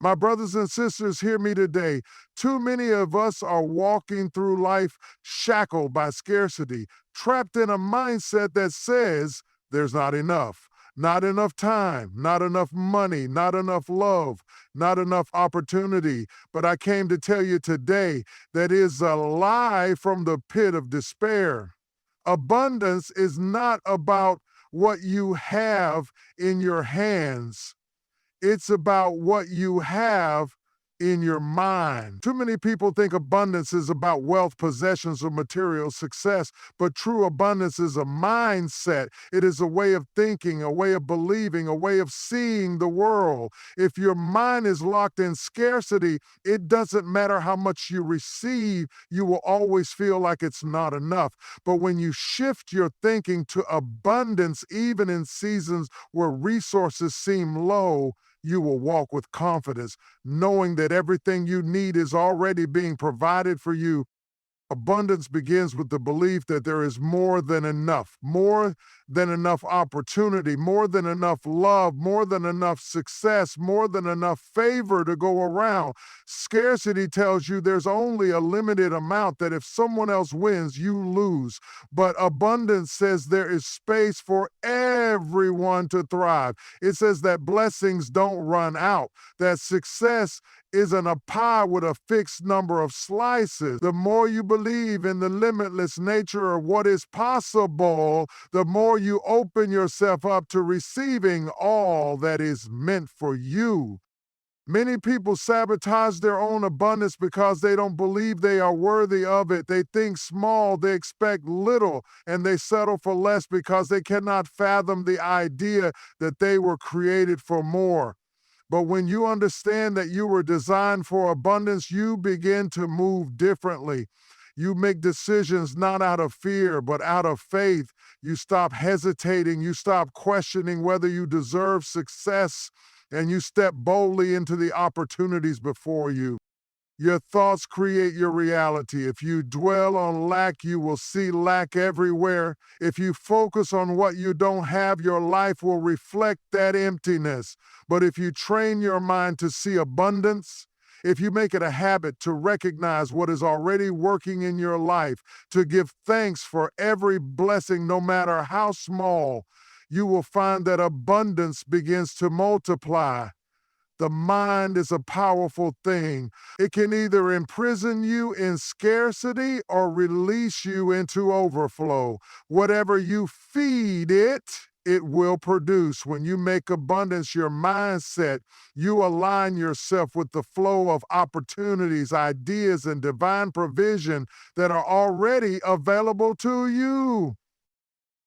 My brothers and sisters, hear me today. Too many of us are walking through life shackled by scarcity, trapped in a mindset that says there's not enough time, not enough money, not enough love, not enough opportunity. But I came to tell you today that is a lie from the pit of despair. Abundance is not about what you have in your hands. It's about what you have in your mind. Too many people think abundance is about wealth, possessions, or material success, but true abundance is a mindset. It is a way of thinking, a way of believing, a way of seeing the world. If your mind is locked in scarcity, it doesn't matter how much you receive, you will always feel like it's not enough. But when you shift your thinking to abundance, even in seasons where resources seem low, you will walk with confidence, knowing that everything you need is already being provided for you. Abundance begins with the belief that there is more than enough opportunity, more than enough love, more than enough success, more than enough favor to go around. Scarcity tells you there's only a limited amount, that if someone else wins, you lose. But abundance says there is space for everyone to thrive. It says that blessings don't run out, that success isn't a pie with a fixed number of slices. The more you believe in the limitless nature of what is possible, the more you open yourself up to receiving all that is meant for you. Many people sabotage their own abundance because they don't believe they are worthy of it. They think small, they expect little, and they settle for less because they cannot fathom the idea that they were created for more. But when you understand that you were designed for abundance, you begin to move differently. You make decisions not out of fear, but out of faith. You stop hesitating. You stop questioning whether you deserve success, and you step boldly into the opportunities before you. Your thoughts create your reality. If you dwell on lack, you will see lack everywhere. If you focus on what you don't have, your life will reflect that emptiness. But if you train your mind to see abundance, if you make it a habit to recognize what is already working in your life, to give thanks for every blessing, no matter how small, you will find that abundance begins to multiply. The mind is a powerful thing. It can either imprison you in scarcity or release you into overflow. Whatever you feed it, it will produce. When you make abundance your mindset, you align yourself with the flow of opportunities, ideas, and divine provision that are already available to you.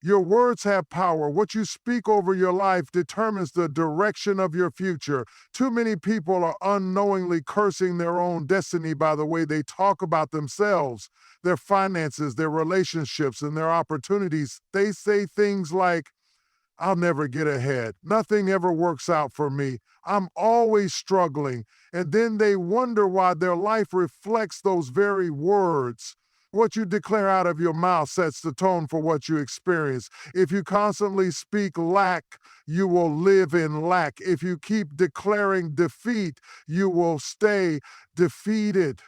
Your words have power. What you speak over your life determines the direction of your future. Too many people are unknowingly cursing their own destiny by the way they talk about themselves, their finances, their relationships, and their opportunities. They say things like, I'll never get ahead. Nothing ever works out for me. I'm always struggling. And then they wonder why their life reflects those very words. What you declare out of your mouth sets the tone for what you experience. If you constantly speak lack, you will live in lack. If you keep declaring defeat, you will stay defeated.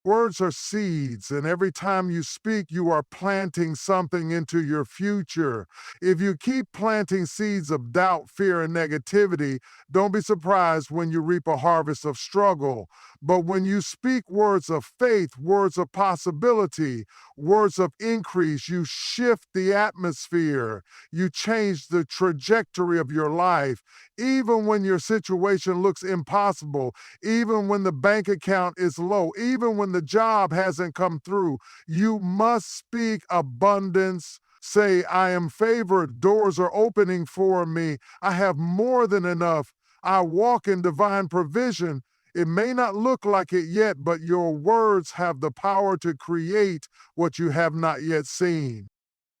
Words are seeds, and every time you speak, you are planting something into your future. If you keep planting seeds of doubt, fear, and negativity, don't be surprised when you reap a harvest of struggle. But when you speak words of faith, words of possibility, words of increase, you shift the atmosphere. You change the trajectory of your life. Even when your situation looks impossible, even when the bank account is low, even when the job hasn't come through, you must speak abundance. Say, I am favored. Doors are opening for me. I have more than enough. I walk in divine provision. It may not look like it yet, but your words have the power to create what you have not yet seen.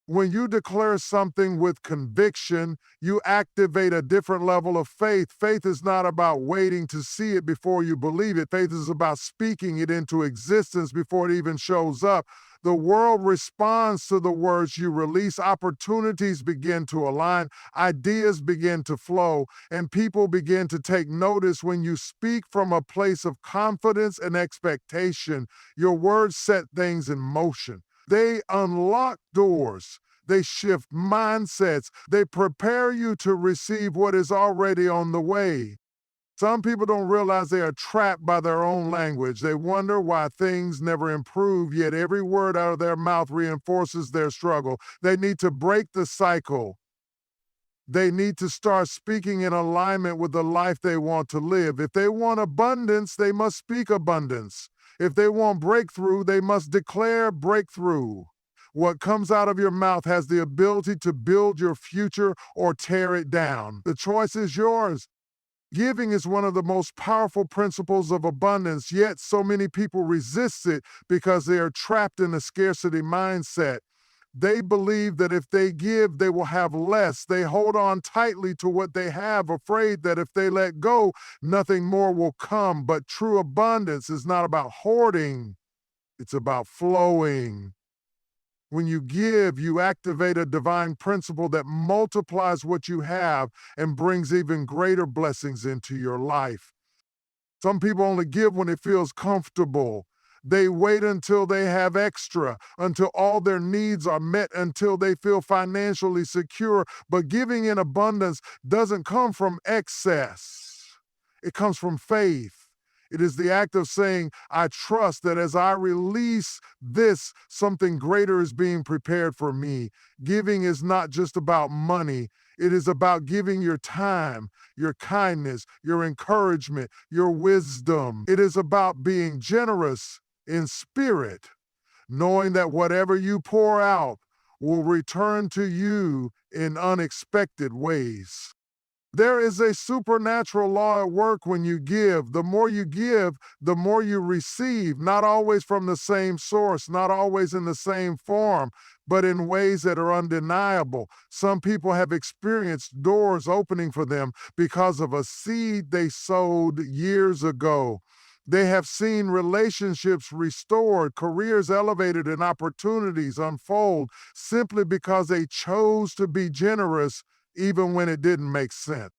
When you declare something with conviction, you activate a different level of faith. Faith is not about waiting to see it before you believe it. Faith is about speaking it into existence before it even shows up. The world responds to the words you release. Opportunities begin to align, ideas begin to flow, and people begin to take notice when you speak from a place of confidence and expectation. Your words set things in motion. They unlock doors. They shift mindsets. They prepare you to receive what is already on the way. Some people don't realize they are trapped by their own language. They wonder why things never improve, yet every word out of their mouth reinforces their struggle. They need to break the cycle. They need to start speaking in alignment with the life they want to live. If they want abundance, they must speak abundance. If they want breakthrough, they must declare breakthrough. What comes out of your mouth has the ability to build your future or tear it down. The choice is yours. Giving is one of the most powerful principles of abundance, yet so many people resist it because they are trapped in a scarcity mindset. They believe that if they give, they will have less. They hold on tightly to what they have, afraid that if they let go, nothing more will come. But true abundance is not about hoarding, it's about flowing. When you give, you activate a divine principle that multiplies what you have and brings even greater blessings into your life. Some people only give when it feels comfortable. They wait until they have extra, until all their needs are met, until they feel financially secure. But giving in abundance doesn't come from excess. It comes from faith. It is the act of saying, I trust that as I release this, something greater is being prepared for me. Giving is not just about money. It is about giving your time, your kindness, your encouragement, your wisdom. It is about being generous in spirit, knowing that whatever you pour out will return to you in unexpected ways. There is a supernatural law at work when you give. The more you give, the more you receive, not always from the same source, not always in the same form, but in ways that are undeniable. Some people have experienced doors opening for them because of a seed they sowed years ago. They have seen relationships restored, careers elevated, and opportunities unfold simply because they chose to be generous even when it didn't make sense.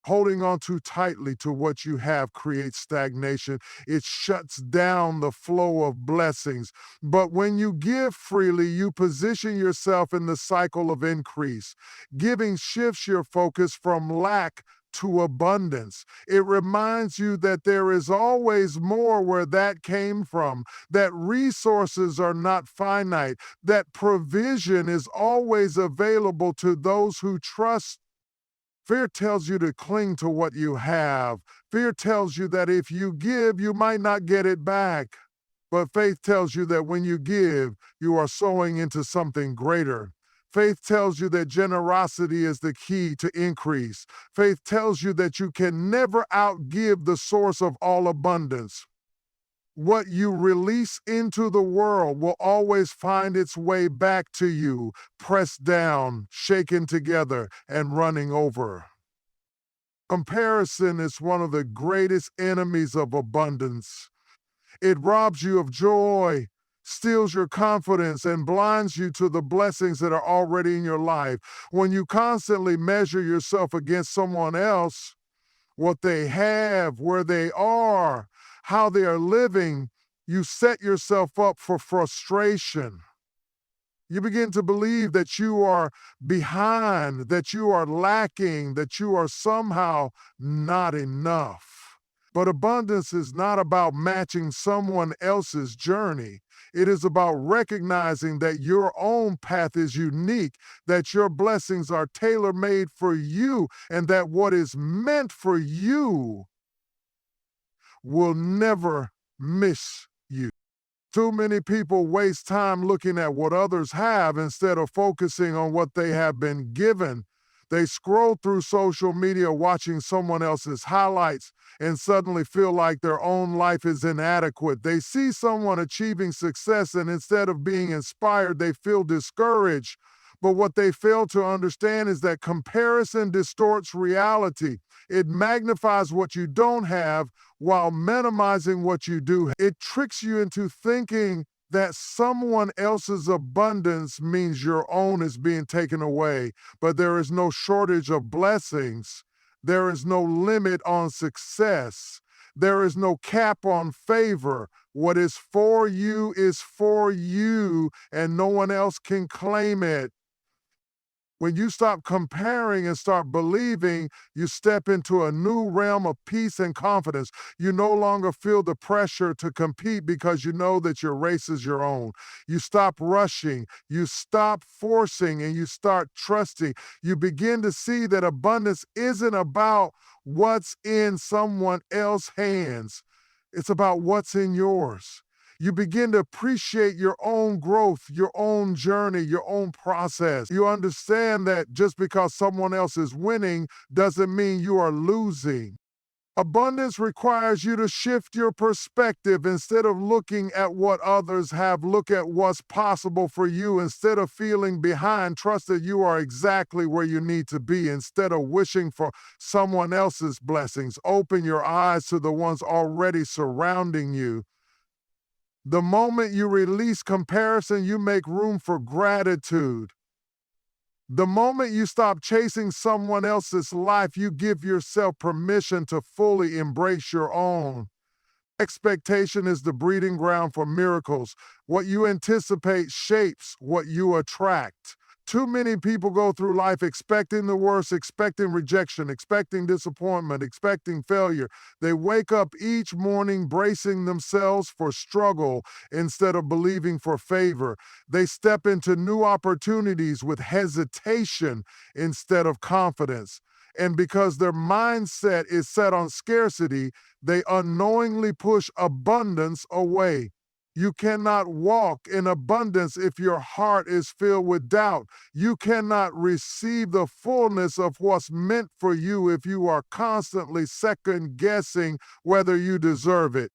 Holding on too tightly to what you have creates stagnation. It shuts down the flow of blessings. But when you give freely, you position yourself in the cycle of increase. Giving shifts your focus from lack to abundance. It reminds you that there is always more where that came from, that resources are not finite, that provision is always available to those who trust. Fear tells you to cling to what you have. Fear tells you that if you give, you might not get it back. But faith tells you that when you give, you are sowing into something greater. Faith tells you that generosity is the key to increase. Faith tells you that you can never outgive the source of all abundance. What you release into the world will always find its way back to you, pressed down, shaken together, and running over. Comparison is one of the greatest enemies of abundance. It robs you of joy, steals your confidence, and blinds you to the blessings that are already in your life. When you constantly measure yourself against someone else, what they have, where they are, how they are living, you set yourself up for frustration. You begin to believe that you are behind, that you are lacking, that you are somehow not enough. But abundance is not about matching someone else's journey. It is about recognizing that your own path is unique, that your blessings are tailor-made for you, and that what is meant for you will never miss you. Too many people waste time looking at what others have instead of focusing on what they have been given. They scroll through social media watching someone else's highlights and suddenly feel like their own life is inadequate. They see someone achieving success and instead of being inspired, they feel discouraged. But what they fail to understand is that comparison distorts reality. It magnifies what you don't have while minimizing what you do. It tricks you into thinking That someone else's abundance means your own is being taken away, but there is no shortage of blessings. There is no limit on success. There is no cap on favor. What is for you, and no one else can claim it. When you stop comparing and start believing, you step into a new realm of peace and confidence. You no longer feel the pressure to compete because you know that your race is your own. You stop rushing, you stop forcing, and you start trusting. You begin to see that abundance isn't about what's in someone else's hands, it's about what's in yours. You begin to appreciate your own growth, your own journey, your own process. You understand that just because someone else is winning doesn't mean you are losing. Abundance requires you to shift your perspective. Instead of looking at what others have, look at what's possible for you. Instead of feeling behind, trust that you are exactly where you need to be. Instead of wishing for someone else's blessings, open your eyes to the ones already surrounding you. The moment you release comparison, you make room for gratitude. The moment you stop chasing someone else's life, you give yourself permission to fully embrace your own. Expectation is the breeding ground for miracles. What you anticipate shapes what you attract. Too many people go through life expecting the worst, expecting rejection, expecting disappointment, expecting failure. They wake up each morning bracing themselves for struggle instead of believing for favor. They step into new opportunities with hesitation instead of confidence. And because their mindset is set on scarcity, they unknowingly push abundance away. You cannot walk in abundance if your heart is filled with doubt. You cannot receive the fullness of what's meant for you if you are constantly second guessing whether you deserve it.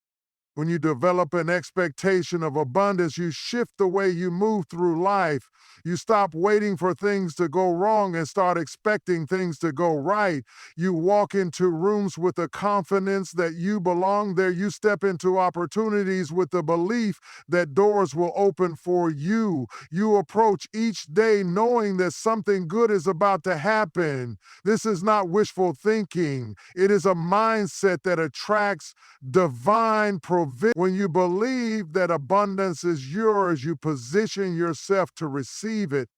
When you develop an expectation of abundance, you shift the way you move through life. You stop waiting for things to go wrong and start expecting things to go right. You walk into rooms with the confidence that you belong there. You step into opportunities with the belief that doors will open for you. You approach each day knowing that something good is about to happen. This is not wishful thinking. It is a mindset that attracts divine provision. When you believe that abundance is yours, you position yourself to receive it.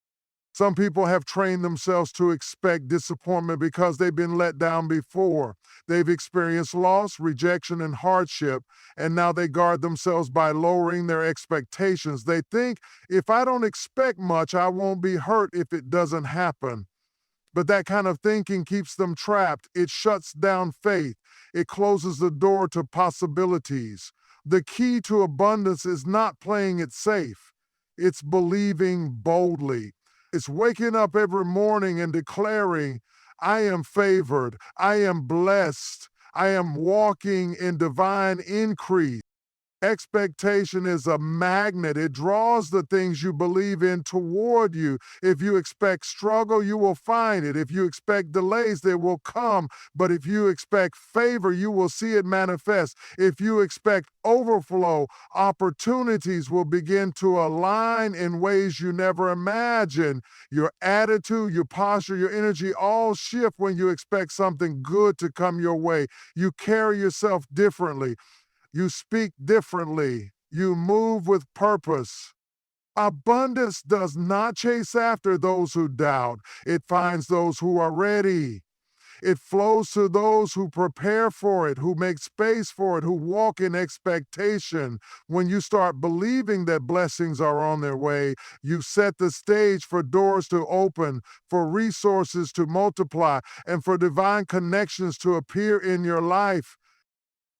Some people have trained themselves to expect disappointment because they've been let down before. They've experienced loss, rejection, and hardship, and now they guard themselves by lowering their expectations. They think, if I don't expect much, I won't be hurt if it doesn't happen. But that kind of thinking keeps them trapped. It shuts down faith. It closes the door to possibilities. The key to abundance is not playing it safe. It's believing boldly. It's waking up every morning and declaring, I am favored. I am blessed. I am walking in divine increase. Expectation is a magnet. It draws the things you believe in toward you. If you expect struggle, you will find it. If you expect delays, they will come. But if you expect favor, you will see it manifest. If you expect overflow, opportunities will begin to align in ways you never imagined. Your attitude, your posture, your energy all shift when you expect something good to come your way. You carry yourself differently. You speak differently. You move with purpose. Abundance does not chase after those who doubt. It finds those who are ready. It flows to those who prepare for it, who make space for it, who walk in expectation. When you start believing that blessings are on their way, you set the stage for doors to open, for resources to multiply, and for divine connections to appear in your life.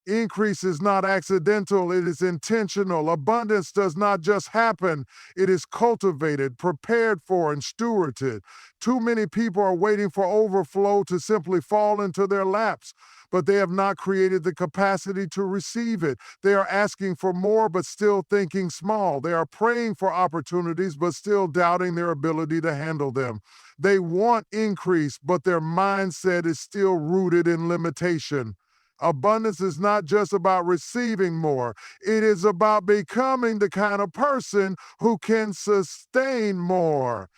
Increase is not accidental, it is intentional. Abundance does not just happen, it is cultivated, prepared for, and stewarded. Too many people are waiting for overflow to simply fall into their laps, but they have not created the capacity to receive it. They are asking for more, but still thinking small. They are praying for opportunities, but still doubting their ability to handle them. They want increase, but their mindset is still rooted in limitation. Abundance is not just about receiving more, it is about becoming the kind of person who can sustain more.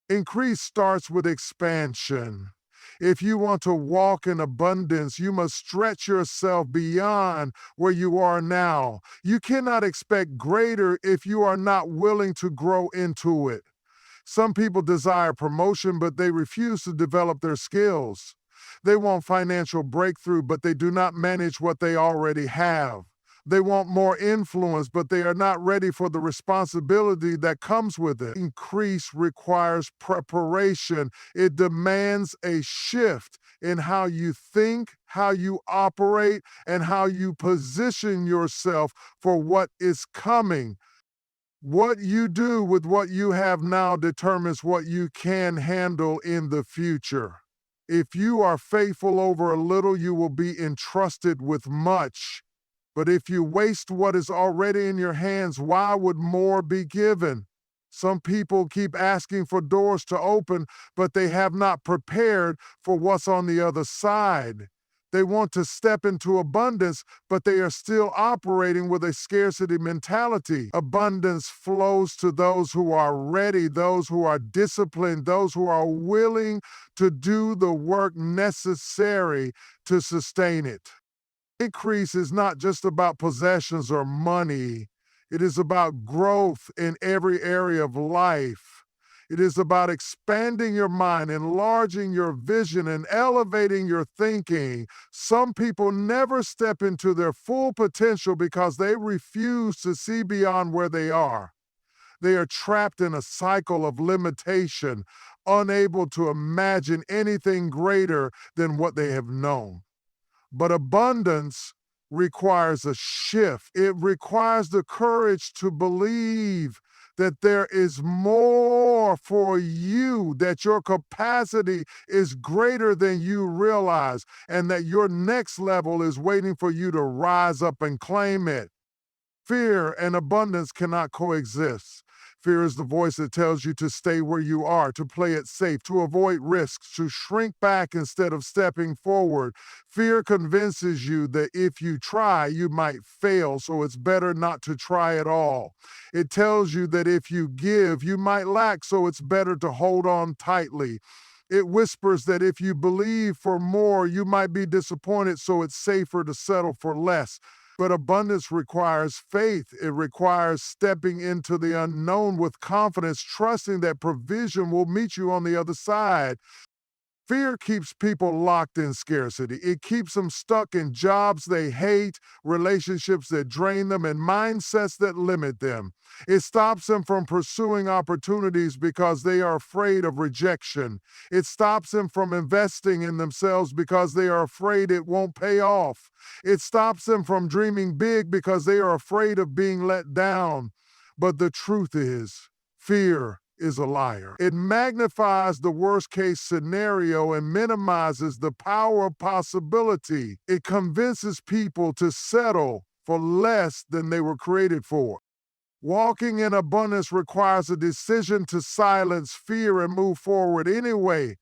Increase starts with expansion. If you want to walk in abundance, you must stretch yourself beyond where you are now. You cannot expect greater if you are not willing to grow into it. Some people desire promotion, but they refuse to develop their skills. They want financial breakthrough, but they do not manage what they already have. They want more influence, but they are not ready for the responsibility that comes with it. Increase requires preparation. It demands a shift in how you think, how you operate, and how you position yourself for what is coming. What you do with what you have now determines what you can handle in the future. If you are faithful over a little, you will be entrusted with much. But if you waste what is already in your hands, why would more be given? Some people keep asking for doors to open, but they have not prepared for what's on the other side. They want to step into abundance, but they are still operating with a scarcity mentality. Abundance flows to those who are ready, those who are disciplined, those who are willing to do the work necessary to sustain it. Increase is not just about possessions or money. It is about growth in every area of life. It is about expanding your mind, enlarging your vision, and elevating your thinking. Some people never step into their full potential because they refuse to see beyond where they are. They are trapped in a cycle of limitation, unable to imagine anything greater than what they have known. But abundance requires a shift. It requires the courage to believe that there is more for you, that your capacity is greater than you realize, and that your next level is waiting for you to rise up and claim it. Fear and abundance cannot coexist. Fear is the voice that tells you to stay where you are, to play it safe, to avoid risks, to shrink back instead of stepping forward. Fear convinces you that if you try, you might fail, so it's better not to try at all. It tells you that if you give, you might lack, so it's better to hold on tightly. It whispers that if you believe for more, you might be disappointed, so it's safer to settle for less. But abundance requires faith. It requires stepping into the unknown with confidence, trusting that provision will meet you on the other side. Fear keeps people locked in scarcity. It keeps them stuck in jobs they hate, relationships that drain them, and mindsets that limit them. It stops them from pursuing opportunities because they are afraid of rejection. It stops them from investing in themselves because they are afraid it won't pay off. It stops them from dreaming big because they are afraid of being let down. But the truth is, fear is a liar. It magnifies the worst case scenario and minimizes the power of possibility. It convinces people to settle for less than they were created for. Walking in abundance requires a decision to silence fear and move forward anyway.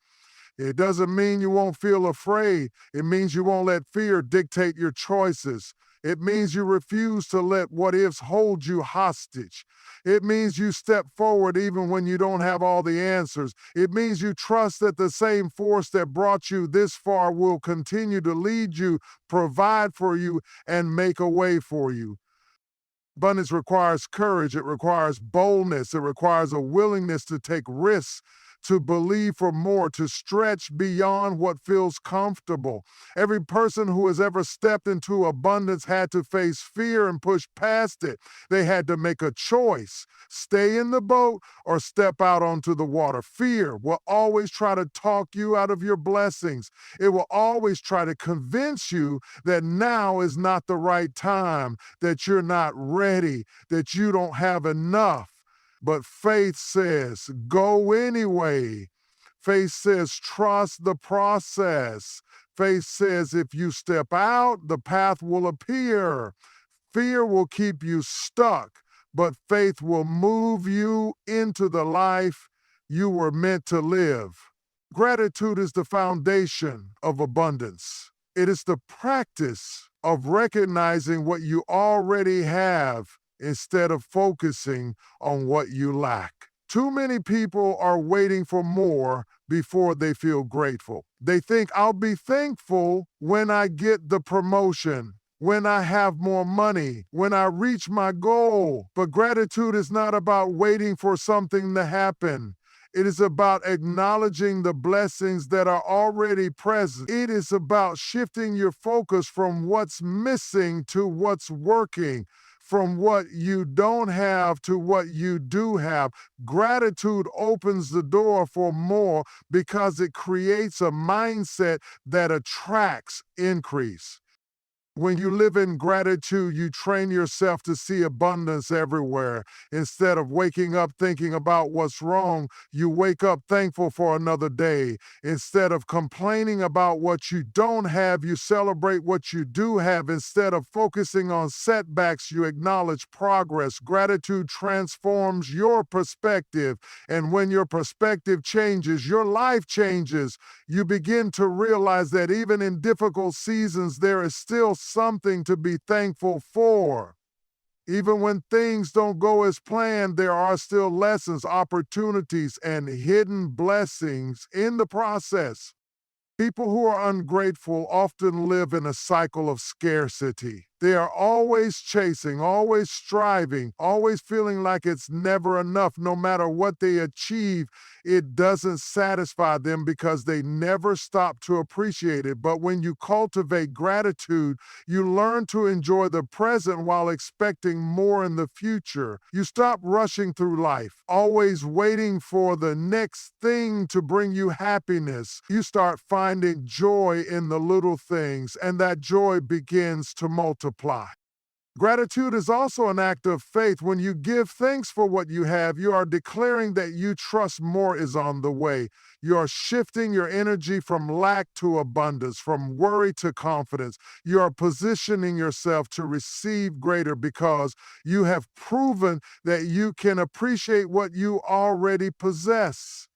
It doesn't mean you won't feel afraid. It means you won't let fear dictate your choices. It means you refuse to let what ifs hold you hostage. It means you step forward even when you don't have all the answers. It means you trust that the same force that brought you this far will continue to lead you, provide for you, and make a way for you. Abundance requires courage, it requires boldness, it requires a willingness to take risks, to believe for more, to stretch beyond what feels comfortable. Every person who has ever stepped into abundance had to face fear and push past it. They had to make a choice: stay in the boat or step out onto the water. Fear will always try to talk you out of your blessings. It will always try to convince you that now is not the right time, that you're not ready, that you don't have enough. But faith says, go anyway. Faith says, trust the process. Faith says, if you step out, the path will appear. Fear will keep you stuck, but faith will move you into the life you were meant to live. Gratitude is the foundation of abundance. It is the practice of recognizing what you already have instead of focusing on what you lack. Too many people are waiting for more before they feel grateful. They think, I'll be thankful when I get the promotion, when I have more money, when I reach my goal. But gratitude is not about waiting for something to happen. It is about acknowledging the blessings that are already present. It is about shifting your focus from what's missing to what's working, from what you don't have to what you do have. Gratitude opens the door for more because it creates a mindset that attracts increase. When you live in gratitude, you train yourself to see abundance everywhere. Instead of waking up thinking about what's wrong, you wake up thankful for another day. Instead of complaining about what you don't have, you celebrate what you do have. Instead of focusing on setbacks, you acknowledge progress. Gratitude transforms your perspective. And when your perspective changes, your life changes. You begin to realize that even in difficult seasons, there is still something to be thankful for. Even when things don't go as planned, there are still lessons, opportunities, and hidden blessings in the process. People who are ungrateful often live in a cycle of scarcity. They are always chasing, always striving, always feeling like it's never enough. No matter what they achieve, it doesn't satisfy them because they never stop to appreciate it. But when you cultivate gratitude, you learn to enjoy the present while expecting more in the future. You stop rushing through life, always waiting for the next thing to bring you happiness. You start finding joy in the little things, and that joy begins to multiply. Gratitude is also an act of faith. When you give thanks for what you have, you are declaring that you trust more is on the way. You are shifting your energy from lack to abundance, from worry to confidence. You are positioning yourself to receive greater because you have proven that you can appreciate what you already possess.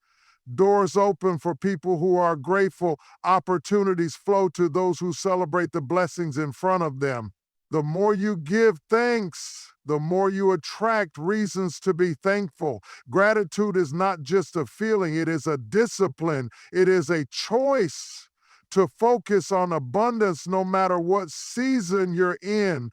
Doors open for people who are grateful. Opportunities flow to those who celebrate the blessings in front of them. The more you give thanks, the more you attract reasons to be thankful. Gratitude is not just a feeling, it is a discipline. It is a choice to focus on abundance no matter what season you're in.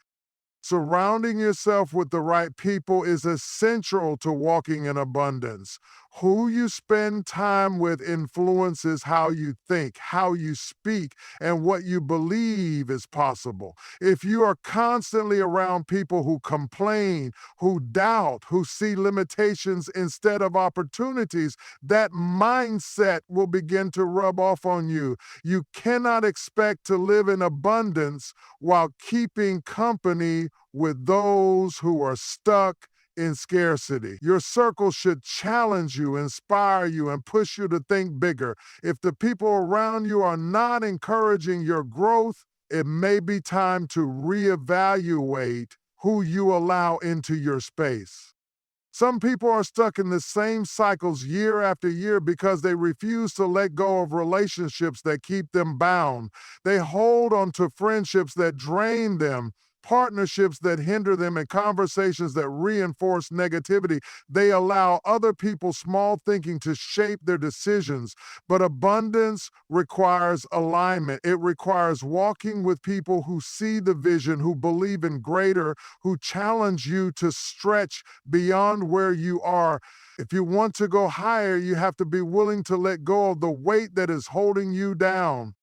Surrounding yourself with the right people is essential to walking in abundance. Who you spend time with influences how you think, how you speak, and what you believe is possible. If you are constantly around people who complain, who doubt, who see limitations instead of opportunities, that mindset will begin to rub off on you. You cannot expect to live in abundance while keeping company with those who are stuck in scarcity. Your circle should challenge you, inspire you, and push you to think bigger. If the people around you are not encouraging your growth, it may be time to reevaluate who you allow into your space. Some people are stuck in the same cycles year after year because they refuse to let go of relationships that keep them bound. They hold on to friendships that drain them, partnerships that hinder them, and conversations that reinforce negativity. They allow other people's small thinking to shape their decisions. But abundance requires alignment. It requires walking with people who see the vision, who believe in greater, who challenge you to stretch beyond where you are. If you want to go higher, you have to be willing to let go of the weight that is holding you down.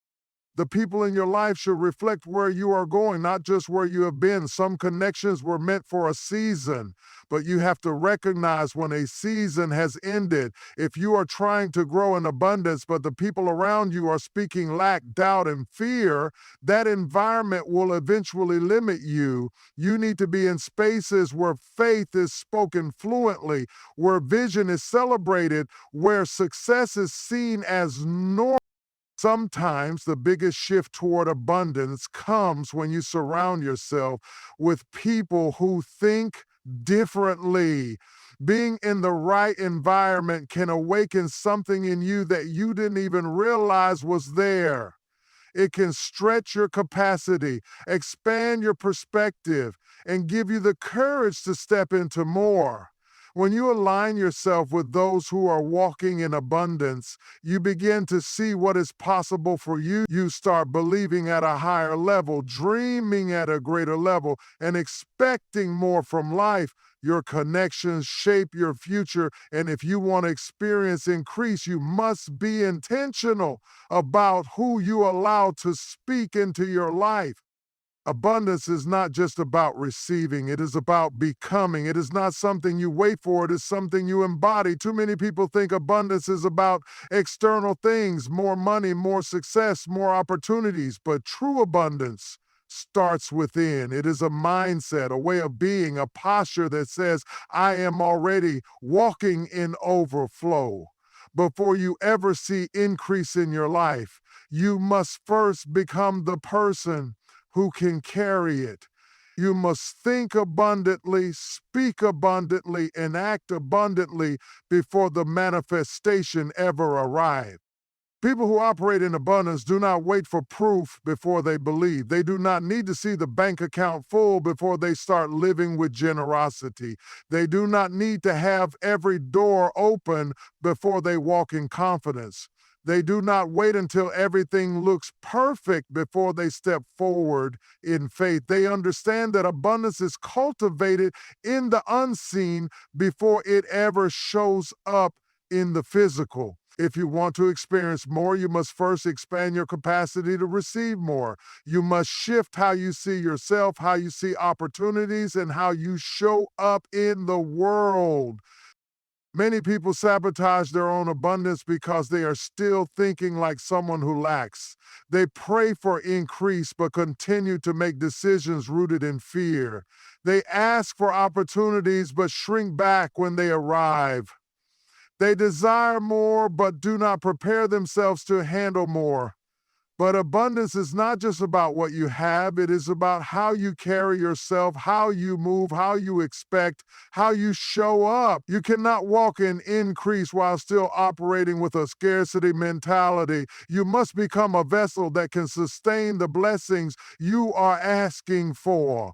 The people in your life should reflect where you are going, not just where you have been. Some connections were meant for a season, but you have to recognize when a season has ended. If you are trying to grow in abundance, but the people around you are speaking lack, doubt, and fear, that environment will eventually limit you. You need to be in spaces where faith is spoken fluently, where vision is celebrated, where success is seen as normal. Sometimes the biggest shift toward abundance comes when you surround yourself with people who think differently. Being in the right environment can awaken something in you that you didn't even realize was there. It can stretch your capacity, expand your perspective, and give you the courage to step into more. When you align yourself with those who are walking in abundance, you begin to see what is possible for you. You start believing at a higher level, dreaming at a greater level, and expecting more from life. Your connections shape your future, and if you want to experience increase, you must be intentional about who you allow to speak into your life. Abundance is not just about receiving, it is about becoming. It is not something you wait for, it is something you embody. Too many people think abundance is about external things, more money, more success, more opportunities, but true abundance starts within. It is a mindset, a way of being, a posture that says, I am already walking in overflow. Before you ever see increase in your life, you must first become the person who can carry it. You must think abundantly, speak abundantly, and act abundantly before the manifestation ever arrives. People who operate in abundance do not wait for proof before they believe. They do not need to see the bank account full before they start living with generosity. They do not need to have every door open before they walk in confidence. They do not wait until everything looks perfect before they step forward in faith. They understand that abundance is cultivated in the unseen before it ever shows up in the physical. If you want to experience more, you must first expand your capacity to receive more. You must shift how you see yourself, how you see opportunities, and how you show up in the world. Many people sabotage their own abundance because they are still thinking like someone who lacks. They pray for increase but continue to make decisions rooted in fear. They ask for opportunities but shrink back when they arrive. They desire more but do not prepare themselves to handle more. But abundance is not just about what you have, it is about how you carry yourself, how you move, how you expect, how you show up. You cannot walk in increase while still operating with a scarcity mentality. You must become a vessel that can sustain the blessings you are asking for.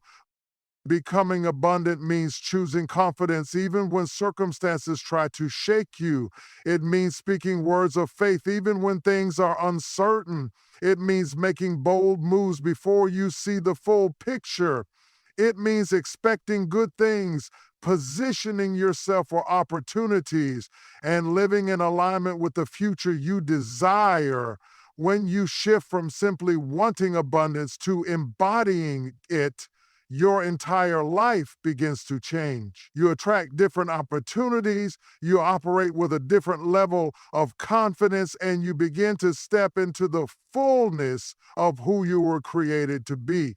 Becoming abundant means choosing confidence even when circumstances try to shake you. It means speaking words of faith even when things are uncertain. It means making bold moves before you see the full picture. It means expecting good things, positioning yourself for opportunities, and living in alignment with the future you desire. When you shift from simply wanting abundance to embodying it, your entire life begins to change. You attract different opportunities, you operate with a different level of confidence, and you begin to step into the fullness of who you were created to be.